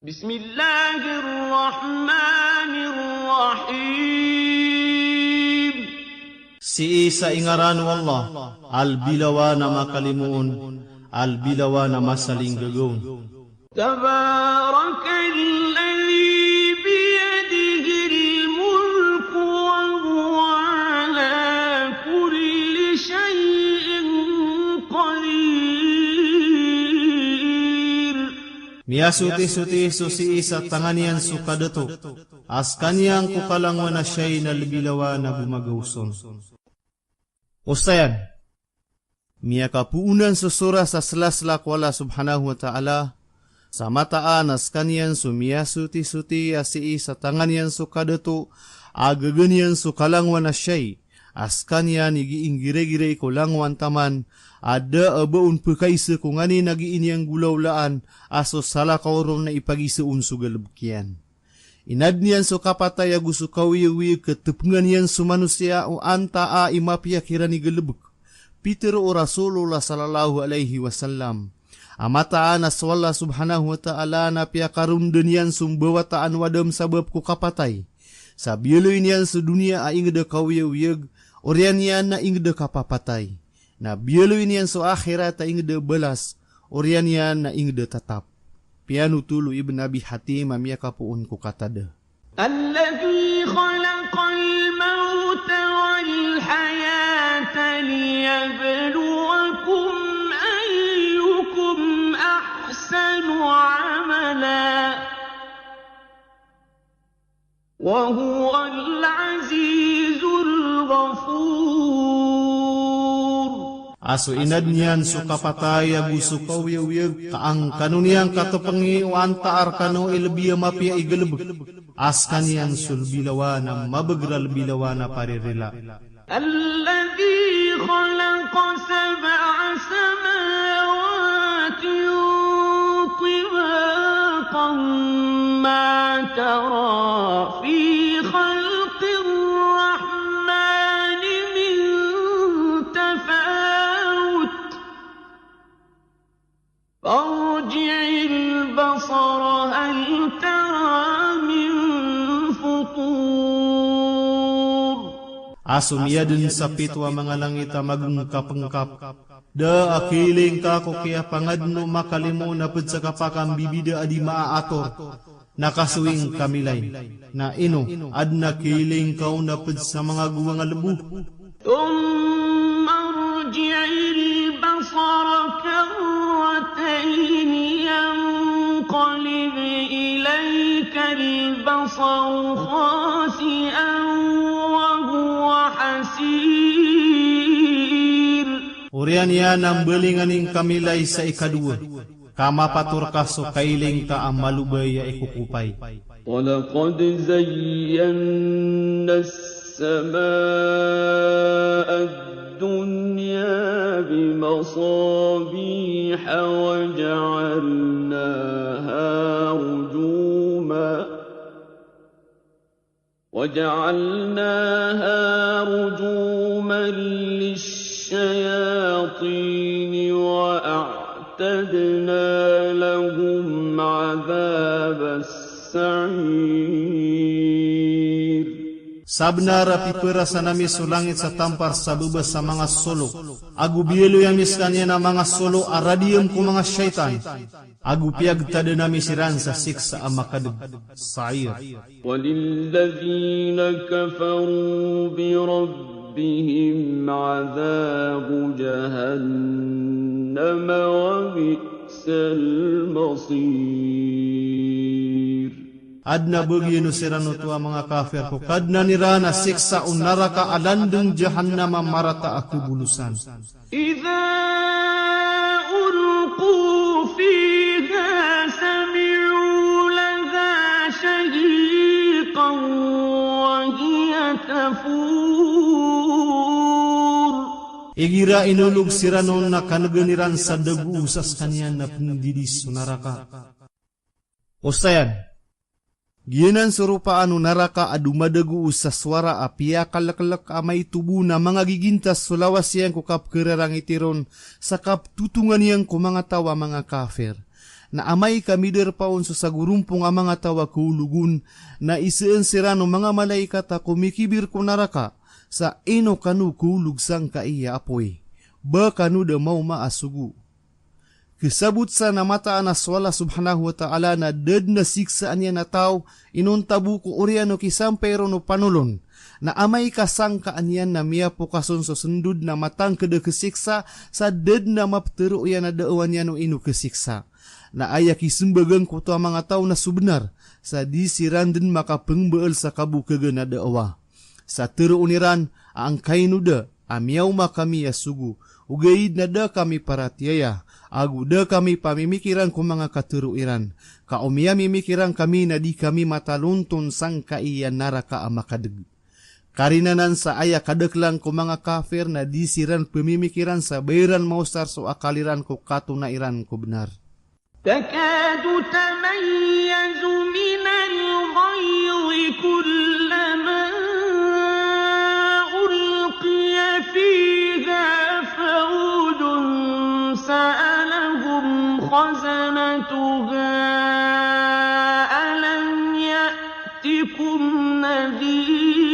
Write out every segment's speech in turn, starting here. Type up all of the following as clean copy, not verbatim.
Bismillahirrahmanirrahim. Si isa ingaran Allah, al-bilawa na makalimuon, al-bilawa na masaling gagawin. Tabarakalladhi biyadihil mulku wa huwa ala kulli shay'in qadir. Miyasuti-suti susi isa tanganian sukadato, askanyang kukalang wana siya'y na bilawa na bumagawson. Ustayan, miya kapuunan susura sa slaslak wala subhanahu wa ta'ala, sa mataan as kanyan sumiyasuti-suti asi sa tanganian sukadato, agaganyan sukalangwan na siya'y, as kanyan igiinggire-gire ko langwan taman, ada abaun pekaisa kung ani nagiinyang gulawlaan, aso salakawrom na ipagisuun sugalabkian. Inad niyan so kapatay aguso kawiyawiya ketepungan niyan so manusia o anta a imapya kira ni galabuk. Peter o Rasulullah sallallahu alaihi wasallam. Amataan aswalla subhanahu wa ta'ala na piyakarun dunian sumbawataan wadam sabab ko kapatay. Sa bioloy niyan sa dunia a ingda kawiyawiyag, orian niyan na ingda kapapatay. Na bioloy niyan sa akhirat a ingda balas, orian niyan na ingda tatap. Pianu tulu Ibn Abi Hatim amiyakapuun ko katada. Alladhi khalaqal mauta wal hayata liyabluwakum ayyukum ahsanu amala wa huwal azizul ghafur. Aso inad niyan sukapatay aguso kawyawiyag kaang kanuniyang katapangi o antaar kano ilbiya mapia igalabag. Askan niyan sulbilawa na mabagral bilawa na paririla. Alladhi khalaqa sab'a samawati tibaqan ma tara fi khalqir rahmani min tafawut. Farji'il basara hal tara min futur. Asumiyadun sa pitwa mga langit a magungkap-ngkap. Da akiling ka ko kaya pangadno makalimo na pud sa kapakang bibida adi maaator. Nakasuwing kamilay. Na ino adna kiling kaw na pud sa mga guwang alabu. Thumma rji'il basara karratayn yanqalib ilayka al-basaru khasi'an wa huwa hasir. Urian yan ang belinganing kamilay sa ikadua. Kamapatur ka so kailing ka ang malubay a ikukupay. وَلَقَدْ زَيَّنَّا السَّمَاءَ الدُّنْيَا بِمَصَابِيحَ وَجَعَلْنَاهَا رُجُومًا لِلشَّيَاطِينِ وَأَعْتَدْنَا لَهُمْ عَذَابَ السَّعِيرِ. Sabna rapi perasa nami sulangit sa tampar sa bubas sa mga solo. Agu bielo yamis kanya na mga solo aradium ko mga syaitan. Agu piag tada nami siran sa siksa amakadug sa'ir. وَلِلَّذِينَ كَفَرُوا بِرَبِّهِمْ عَذَابُ جَهَنَّمَ وَبِئْسَ الْمَصِيرِ. Adna bagyo no sirano tuwa mga kafir ko kadna nirana siksa unaraka alandung jahannama marata akubulusan. إِذَا أُلْقُوا فِيهَا سَمِعُوا لَهَا شَهِيقًا وَهِيَ تَفُورُ. Igira inulog sirano na kanaganiran sa dagu usas kanya na pindilis unaraka. Ustayan, giyanan surupaan naraka adumadagu sa swara apia kalak-kalak amay tubo na mga gigintas sulawas yang kukap kererang itiron sa kaptutungan yang ko mga tawa mga kafir. na amay kami derpaon sa gurumpong ang mga tawa kuulugun, na iseen sirano mga malaikat a kumikibir ko naraka, sa ino kanu kulug sang kaiya apoy, ba kanu da mau maasugu. Kisabut sa namataan na swala subhanahu wa ta'ala na dad na siksaan niya na tao, inuntabu ko oriano kisampero no panulon, na amay kasangkaan yan na miya po kason so sundud na matang kada kesiksa, sa dad na maptero yan na daawan yan no inu kesiksa. Na aya kisumbagang ko to ang mga tao na subnar, sa di siran din makapengbaal sa kabukaga na daawa. Sa tero uniran, ang kainuda, amyaw makami yasugu, ugaid na da kami paratiyaya, agu da kami pamimikiran ko mga katuruiran, kaumya mimikiran kami na di kami mataluntun sang kaiyan naraka amakadeg. Karinanan sa aya kadeklang ko mga kafir na di siran pemimikiran sa bayaran mausar so akaliran ko katunairan ko benar. تكاد تميز من الغيظ كلما ألقي فيها فوج سألهم خزنتها ألم يأتكم نذير.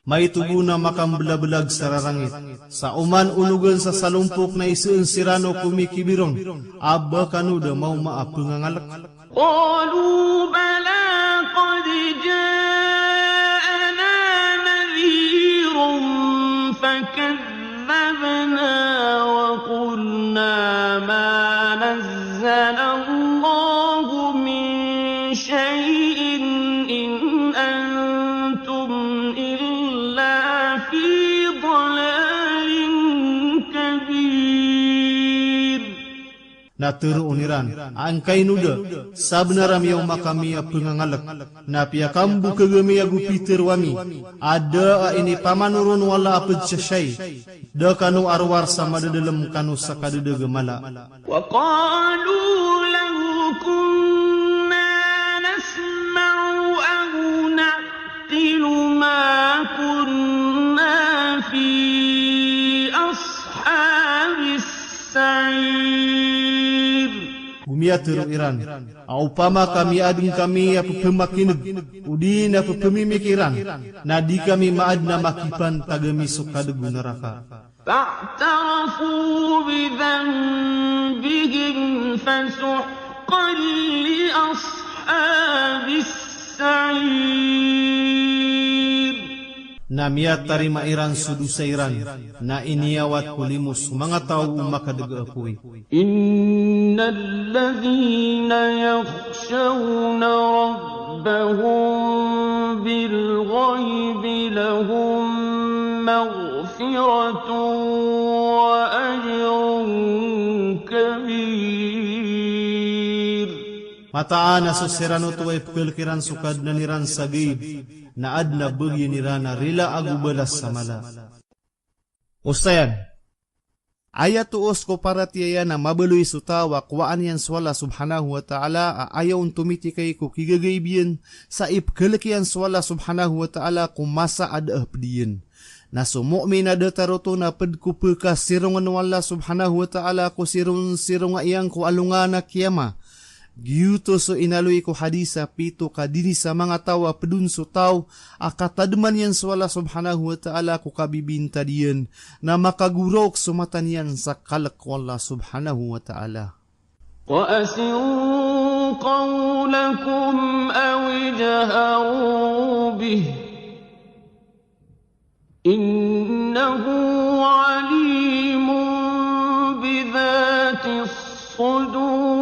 May tubo na makambelabelag sa rarangit. Sa uman ulugan sa salumpok na iseen sirano kumikibirong, aba kanu da mau maapungangalak. قالوا بلى قد جاءنا نذير فكذبنا وقلنا ما نزل الله من شيء إن أنتم إلا في ضلال كبير. Naturu uniran, ang kainuda, sabnaram yaw makamiya pengangalak, na piyakambu kagamiya gupiter wami, ada ini pamanurun wala apad syashay, da kanu arwar sama dalam kanu sakadada gemala. وقالوا لو كنا نسمع أو نعقل ما كنا في أصحاب السعير. Gumia teru iran, aupama kami ading kami apa pemakineg, udin apa pemimikiran, nadi kami maad na makipan tagami sukadegu neraka. فاعترفوا بذنبهم فسحقا لأصحاب السعير. Na miya tarima iran sudusairan, na iniyawat kulimus mga tao makadaga apoy. إن الذين يخشون ربهم بالغيب لهم مغفرة وأجر كبير. Mataan na susirano tuway pagkalkiran sukad na niran sa gaib, na adna bagyo nirana rila agubalas sa mala. Ustayan, ayat tuos ko para tiyaya na mabaluy sutawa kwaan yan swala subhanahu wa ta'ala ayaw tumitikay ko kigagaybiyan sa ipkalkiyan swala subhanahu wa ta'ala kumasa adapdiyan. Na sumu'min na dataroto na padkupaka sirungan wala subhanahu wa ta'ala ko sirunga iyang ko alunga na kiyama. Giyuto so inaloy ko hadisa pito kadini sa mga tawa pedun so tao akatadman yan swala subhanahu wa ta'ala ko kabibinta diyan na makagurok sumatan yan sa kalak wala subhanahu wa ta'ala. وأسروا قولكم أو اجهروا به إنه عليم بذات الصدور.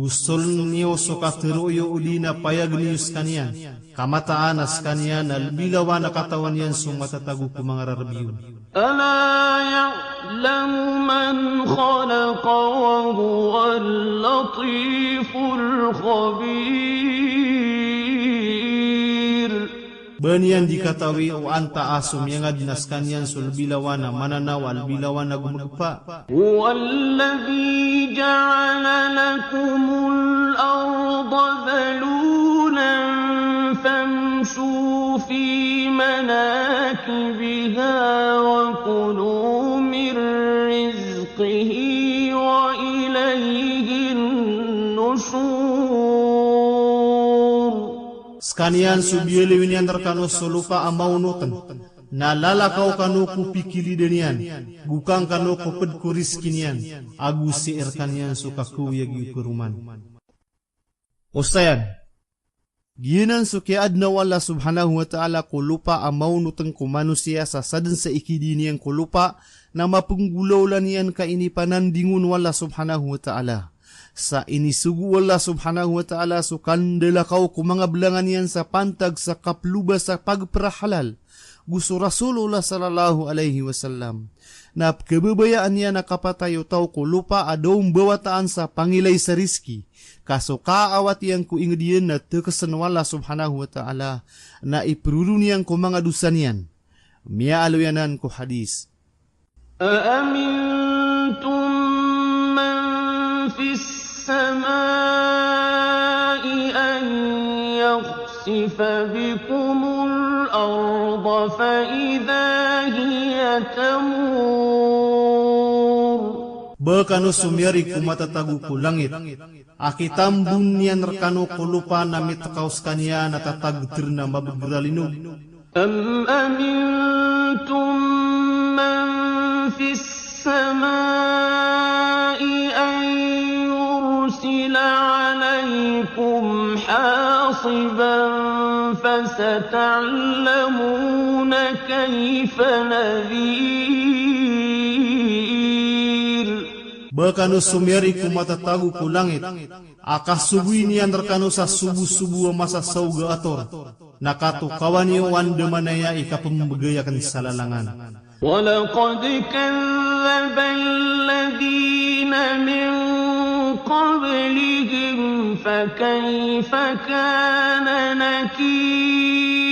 Gustol niyo so katiruyo uli na payag niyos kanyan, kamataanas kanyan, albilawan na katawan yan sumatatago ko mga rarabiyon. ألا يعلم من خلق وهو اللطيف الخبير. Banyan dikatawi o anta asum yang adnas kanyan sulbilawan na mananaw albilawan na gumagpa. هو الذي جعل لكم الأرض ذلولا فامشوا في مناكبها وكلوا من رزقه Askanian subiele winian terkano solupa amaunutan. Nalalakaw kano kupikili denian. Gukang kano kuped kuriskinian. Agus si erkanian sukaku yagi ukuruman. Ustayan. Ginan sukiad na wala subhanahu wa ta'ala kulupa amaunutan ku manusia sa sadan sa ikidini yang kulupa na mapunggulaw lan yan kainipanan dingun wala subhanahu wa ta'ala. Sa inisugu wala subhanahu wa ta'ala sukandala kau ku mga belangan yan sa pantag sa kapluba sa pagperahalal. Gusto Rasulullah sallallahu alaihi wasallam. Na kebabayaan niya nakapatayo tau ko lupa adong bawataan sa pangilay sa riski. Kaso kaawat yang ku ingedian na tekesan wala subhanahu wa ta'ala na ipruru niyang ku mga dusa niyan. Mia aluyanan ku hadis. أأمنتم من في السماء أن يخسف بكم الأرض فإذا هي تمور Bekanu sumiari kumatatagu ku langit. Akitambun niyan rekano kulupa namit kauskannya natatagtirna mabegralinog. أم أمنتم من في السماء أن يرسل عليكم حاصبا فستعلمون كيف نذير Bekanu sumiari kumatatagu ku langit. Akah subuh niyan rekano sa subuh-subuh masa sauga ator. Nakatu kawani wan demanaya ika pembegayakan salalangan. ولقد كذب الذين من قبلهم فكيف كان نكير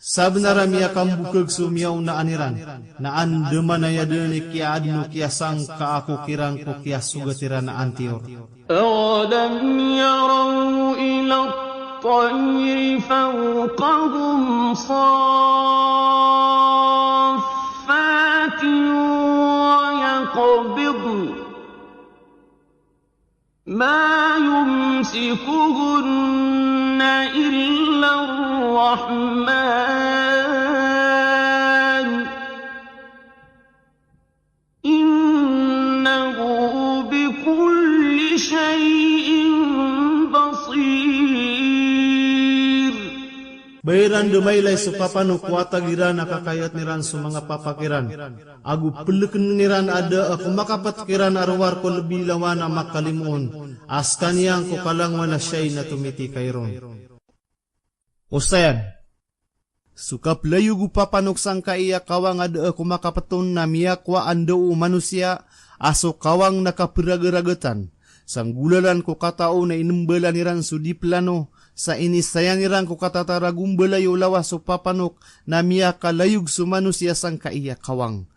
Sabnara miya kambukeg sumiyaw na aniran, na andemanaya deni kia adno kia sang ka ako kirang ko kia sugatira na antior. أولم يروا إلى الطير فوقهم صافات ويقبضن ما يمسكهن إلا الرحمن إنه بكل شيء بصير. Bayiran demailay supapano kuata gira nakakayat niran sumanga papakiran. Agu peleken niran ada aku makapat kiran arwar ko lebih lawana makalimuon. Askan yang ko kalang wana siya'y na tumiti kayron. Ustayan, sukap layu gupapanok sang kaiya kawang ada aku makapaton na miyakwa ando manusia aso kawang nakapiragaragatan. Sang gulalan ko katao na inumbalan niran sudi plano. Sa inisayan nirang ko katataragumbalayo lawas so papanok na miya kalayug sumanusia sang kaiya kawang.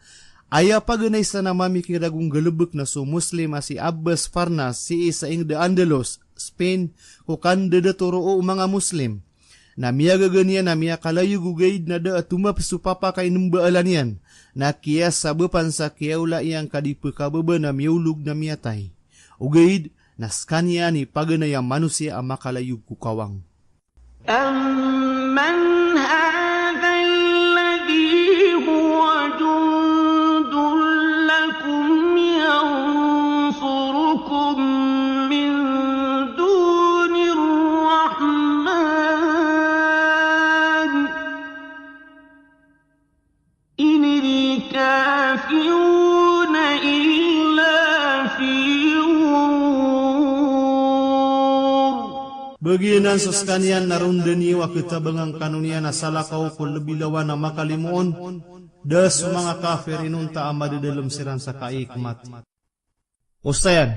Aya paganay sa namami kiragong galubok na so Muslim si Abbas Farnas si isa ing de Andalos, Spain, ko kandidaturo o mga Muslim. Na miya gaganya na miya kalayug ugaid na da atumap supapa kay numbaalan yan. Na kiyas sabapan sa kiyaula iyang kadipakababa na miyulog na miyatay. Ugaid, naskanya ni paganayang manusia ang makalayug kukawang. أمن هذا الذي هو جند لكم ينصركم من دون الرحمن إن الكافرون إلا في Bagianan suskanian narundani wa kitabangang kanunian na salakaw ko lebih lawan na makalimuon, das mga kafir inunta ama di dalam siran sa kaikmat. Ustayan,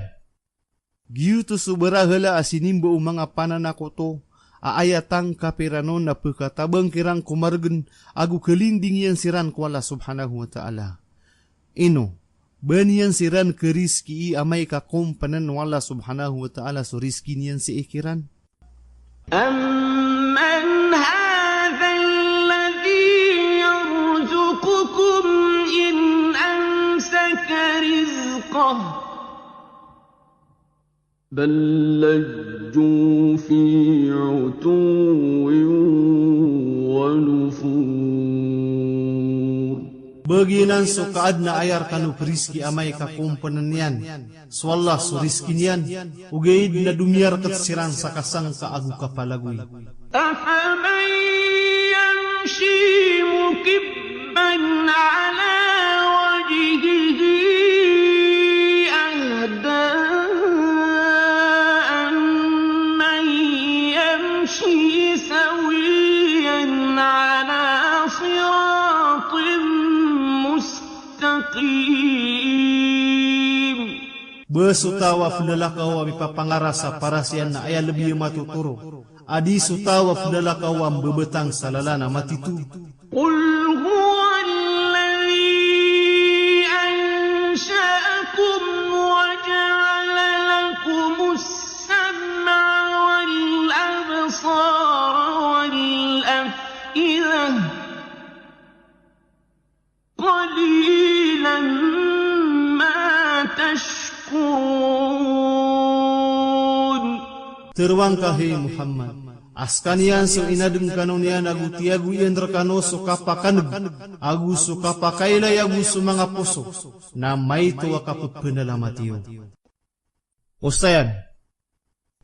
giyuto subarahala asinimba o mga pananakoto, aayatang kapiranon na pagkatabang kirang kumargan agu kalinding yan siran ko Allah subhanahu wa ta'ala. Ino, baniyan siran ke rizki amay kakumpanan wala subhanahu wa ta'ala so rizki niyan si ikiran. أمن هذا الذي يرزقكم إن أمسك رزقه بل لجوا في عتو ونفور. Baginan sukaad na ayar kanu periski amay kakumpunan niyan. Swallah su rizki niyan. Ugaid na dumiyar katsiran sa kasang kaagu kapalagoy. أفمن يمشي مكبا على وجهه أهدى أمن يمشي سويا على صراط مستقيم. Besutawa fudalakaw ang ipapangarasa para siyan na aya lebih matuturo. Adi sutawa fudalakaw ang bebetang salalana matitu. قل هو الذي أنشأكم وجعل لكم السمع والأبصار والأفئدة قليلا ما تشكرون. Terwang kahi Muhammad. Askanian so inadeng kanunian agu tiagu iyan rekano so kapakaneg. Agu so kapakailay agu so mga puso. Na may tuwa kapagpanalamatiyo. Ustayan.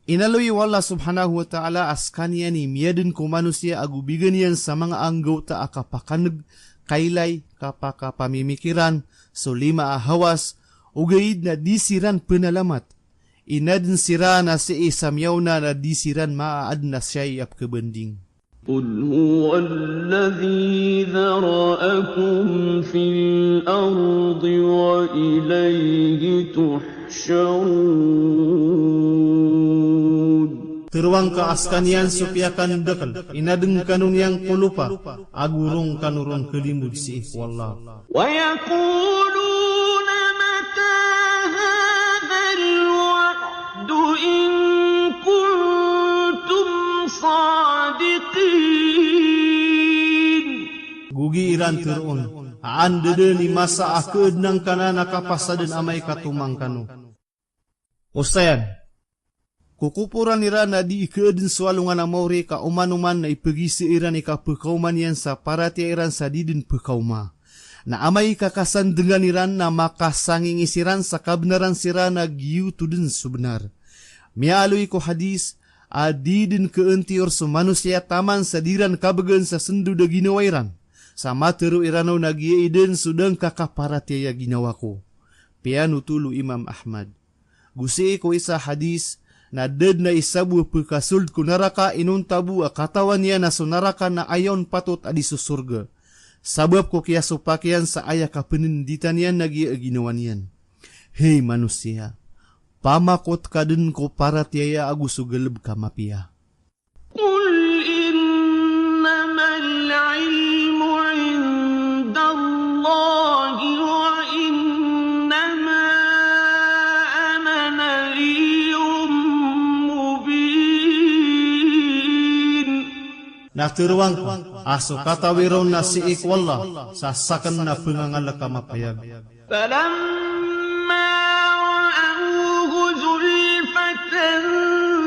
Inaloy wala subhanahu wa ta'ala askanian ni miyaden ko manusia agu biganian sa mga anggota akapakaneg. Kailay kapakapamimikiran. So lima ahawas. Ugaid na disiran penalamat. Inadin sira na si isamyaw na disiran maaad na siya'y apkabanding. قل هو الذي ذرأكم في الأرض وإليه تحشرون. Terwang ka askanian supyakan dekal, inadeng kanun yang kulupa, agurong kanurong kelimud si ikhwallah. ويقولون متى هذا الوعد إن كنتم صادقين. Gugi iran terun, aan dedeni masa akeud nang kanana kapasaden amay katumang kanu. Ustayan, kukupuran iran na di ikeudin swalungan amawri ka umanuman na ipagisi iran ikapekauman yan sa paratia iran sa didin pekauma. Na amay kakasan dengan iran na makasanging isiran sa kabnaran sira na giyutudin subnar. Mialoy ko hadis, adidin keentior so manusia taman sa diran kabagan sa sendu da ginawairan. Sa materu iranaw na giyaiden sudang kakaparatia ginawa ko. Piano tulu Imam Ahmad. Gusi ko isa hadis, na ded na isabu pekasuld ko naraka inuntabu katawan niya na sunaraka na ayon patot adi susurga. Sabab ko kaya supakian sa aya kapeninditan yan nagi aginawan yan. Hei manusia, pamakot ka din ko para tiyaya agusugalab kamapia. قل إنما العلم عند الله وإنما أنا نذير مبين. Natirwang ko, aso katawiron na si ikwallah, sasakan na pengangal kamapayag. فلما رأوه زلفة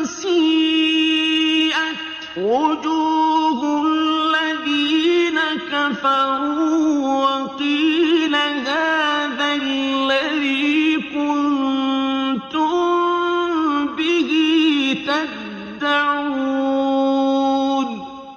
سيئت وجوه الذين كفروا وقيل هذا الذي كنتم به تدعون.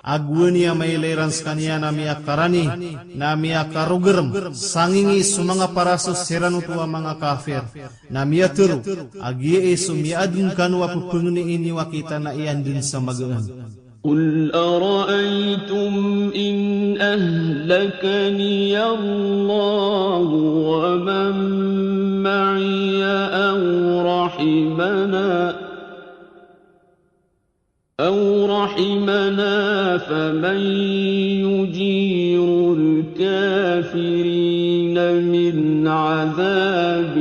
Agwen ya may lerans kanya nami akarani, nami akarugerem, sangingi sumanga parasos siranutua mga kafir, nami aturu, agie sumiadun kanwa pupengni ini wakita na iyan din sa magaan. قل أرأيتم إن أهلكني الله ومن معي أو رحمنا فمن يجير الكافرين من عذاب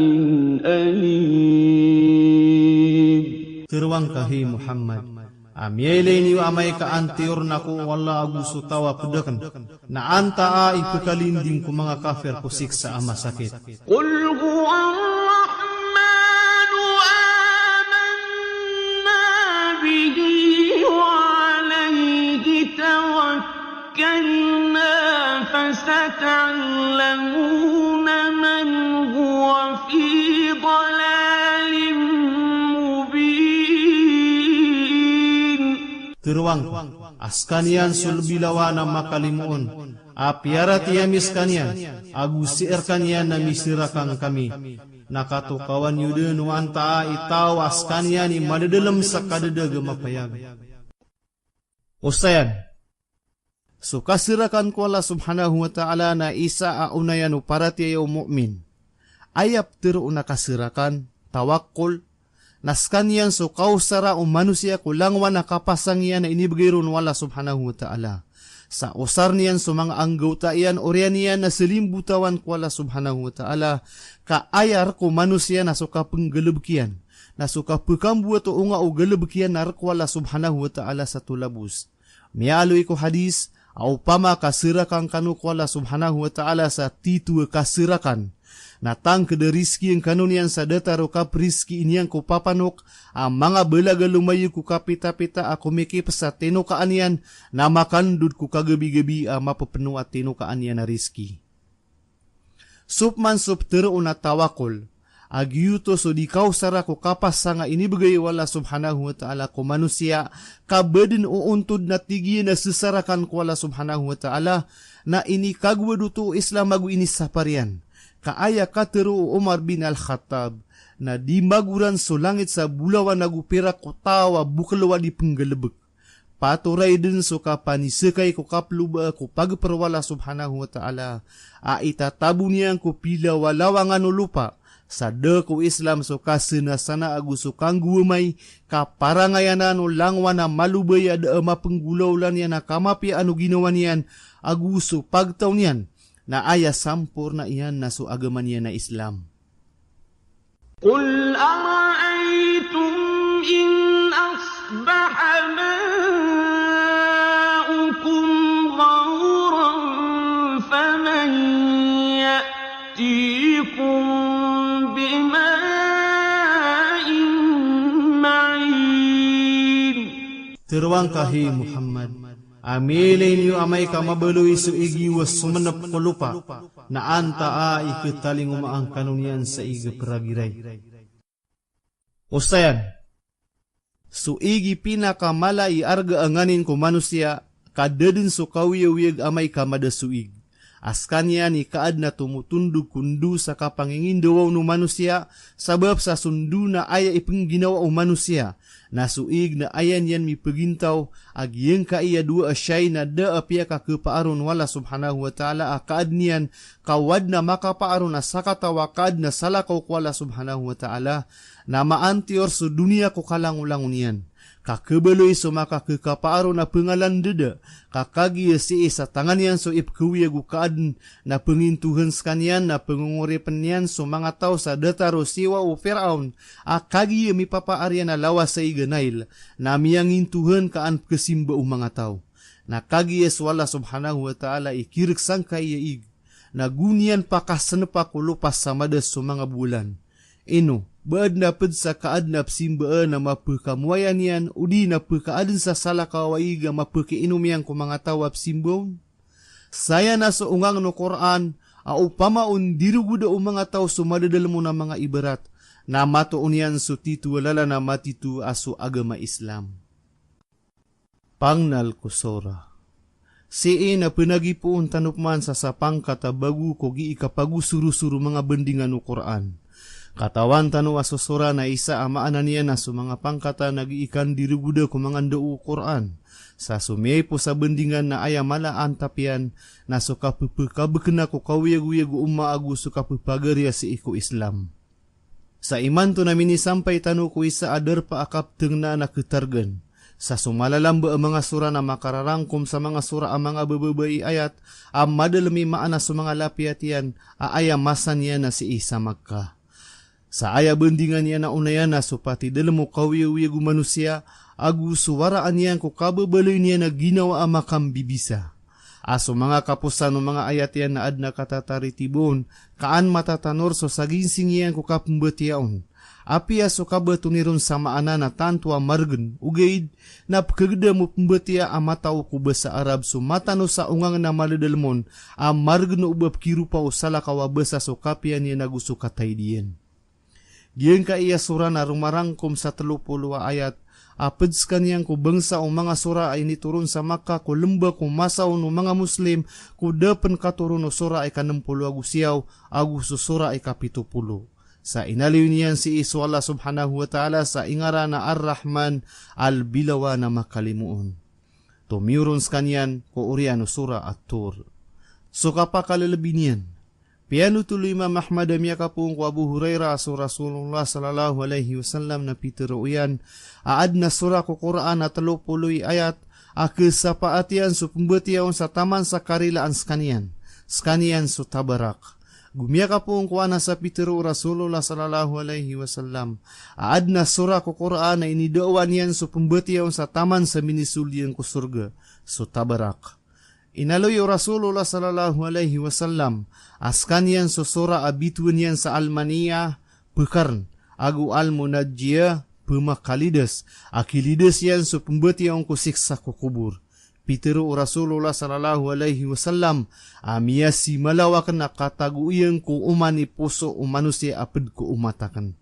أليم. Terwang kahi Muhammad. Amyele ni amay ka antior nako wala aguso tawa pedakan. Na anta ay pekalinding ko mga kafir ko siksa ama sakit. قل هو الرحمن آمنت فستعلمون من هو في ضلال مبين. Teruang, askanian sulbilawa na makalimuon, apiara tiyamis kanyan, agusier kanyan na misirakang kami. Nakatukawan yudin wanta itaw askanian madadalam sa kadadag mapayag. Ustayan, so kasirakan ko Allah subhanahu wa ta'ala na isa aunayan para tiyaw mu'min. Ayap tiro na kasirakan, tawakkol, naskanyan so kausara manusia kulangwan na kapasangyan na inibigay ron wala subhanahu wa ta'ala. Sa usar niyan so mga anggota iyan oryan niyan na silimbutawan ko wala subhanahu wa ta'ala, kaayar ko manusia na so kapenggelebkian, na so kapekambuat o unga o gelebkian na ko wala subhanahu wa ta'ala sa tulabus. Mialoy ko hadis, au pama kasirakan kanu ko wala subhanahu wa ta'ala sa titu kasirakan. Natang kada rizki yang kanunian sa dataro kap rizki inyang ko papanok, ang mga belaga lumayo ko kapita-pita ako mikip sa tinukaan yan, na makandud ko kagabi-gabi ang mapapenuat tinukaan yan na rizki. Supman sup tero na tawakol, agyuto so di kausara ko kapas sa nga inibigay wala subhanahu wa ta'ala ko manusia, kabadin o untod na tigi na sisarakan ko wala subhanahu wa ta'ala, na inikagwaduto Islam magu inisaparian. Kaaya katero Umar bin Al-Khattab na di maguran so langit sa bulawan nagupira ko tawa bukalawa di penggelebek. Paturay din so kapanisekay ko kapluba ko pagperwala subhanahu wa ta'ala. Itatabu niya ko pila walawangan o lupa. Sa ko Islam so kasinasana aguso kang guwamay kaparangayanan o langwa na malubay ada mapenggulaulan yan na kamapi ano ginawa niyan aguso pagtaw niyan. Na aya sampur na iyan na so agaman niya na Islam. Qul ara'aytum in asbaha ma'ukum ghawran faman ya'tikum bima'in ma'in. Teruang kahi Muhammad, amilin yu amay kamabeloy so igi was sumanap ko lupa, na anta ikataling umaang kanunian sa iga peragiray. Ustayan, so igi pinakamala iarga anganin ko manusia, kadadin so kawiyawiyag amay kamadasuig. Askanya ni kaad na tumutundog kundu sa kapangingindawaw no manusia, sabab sa sundu na aya ipengginawa o manusia, nasuig na ayan yan mi pagintaw, ag yang kaiya dua asyay na da apya kakapaaron wala subhanahu wa ta'ala akaad niyan, kawad na makapaaron na sakatawakad na salakaw ko wala subhanahu wa ta'ala, na maantior sa dunia ko kalangulangon yan. Kakabaloy so makakapaaron na pengalan deda, kakagi si sa tangan yan so ipkawiya gukaad na pengintuhan skanyan na pengunguripan yan so mga tao sa dataro siwa o Firaun, akagi mi papaaryan na lawas sa iganail, na miyangintuhan kaan kasimba o mga tao. Nakagi wala subhanahu wa ta'ala ikiriksang kaiyaig, na gunian pakasanepa kulupas sa madas so mga bulan. Ino, baad na pad sa kaadnap simbaan na mapakamuayan yan, o di na pakaadin sa salakawaiga mapakainom yan kung mga tawap simbon? Saya na sa ungang no Quran, au pamaon diruguda o mga tao sumadadal mo na mga ibarat, na matoon yan so titu walala na matitu aso agama Islam. Pangnal kusora. Siin na pinagipuon tanupman sa sapang katabagu kogi ikapagu suru-suru mga bendingan no Quran. Katawan tanu asusura na isa amaanan niya na sa mga pangkata nag-iikan diruguda ko mga ndao Quran. Sa sumiyay po sa bendingan na ayamala antapian na so kapupukabekna ko kawiyag-wiyag umaagu so kapupagarya si iko Islam. Sa iman to namin isampay tanu ko isa adar pa akapteng na nakitargan. Sa sumalalamba ang mga sura na makararangkom sa mga sura ang mga bababay ayat, ang madalami maana sa mga lapiatian, aayamasan niya na si isa magka. Sa aya bendingan niya na unayan na supati dalam mo kawiyawiyagu manusia, agu suwaraan niya ko kababaloy niya na ginawa ang makambibisa. Aso mga kapusan ng mga ayat yan na adna katataritibon, kaan matatanor so saginsing yan ko kapambatiyaon. Apia so kaba tunirun sama anana tantua margen ugaid na pagkagda mo pembetia amataw ko ba sa Arab so matano sa ungang na maladalmon margen ubab kirupaw sala kawabasa so kapia niya naguso katay diyen. Giyan ka iya sura na rumarangkom sa 30 ayat apeds kaniyang ko bangsa o mga sura ay niturun sa Makkah ko lemba ko masaw no mga Muslim ko dapen katurun no sura ay 60 agusiyaw aguso sura ay 70. Sa inaliw niyan si iso Allah subhanahu wa ta'ala sa ingara na Ar-Rahman al-Bilawa na makalimuon. Tumiurons kanyan ko uriano sura At-Tur. So kapakalalabi niyan, piano tuloy Imam Ahmad amya kapung ko Abu Hurairah so Rasulullah sallallahu alaihi wasallam na pitero uyan, aad na sura ko Quran na 30 ayat, akis sa paatian so pumbatiyaw sa taman sa karilaan skanian so tabarak. Gumiyaka po ang kuwana sa pitero Rasulullah sallallahu alaihi wasallam. Aad na sura ko Quran na inidawan yan so pumbatiyaw sa taman sa minisulyan ko surga. So tabarak. Inaloy Rasulullah sallallahu alaihi wasallam. Askan yan so sura abituan yan sa Almaniya. Pekarn. Agu almunadjiya. Pemakalidas. Akilidas yan so pumbatiyaw ko siksa ko kubur. Pitero Rasulullah sallallahu alaihi wasallam amiyasi malawakan na kataguyan ko umani puso o manusia apid ko umatakan.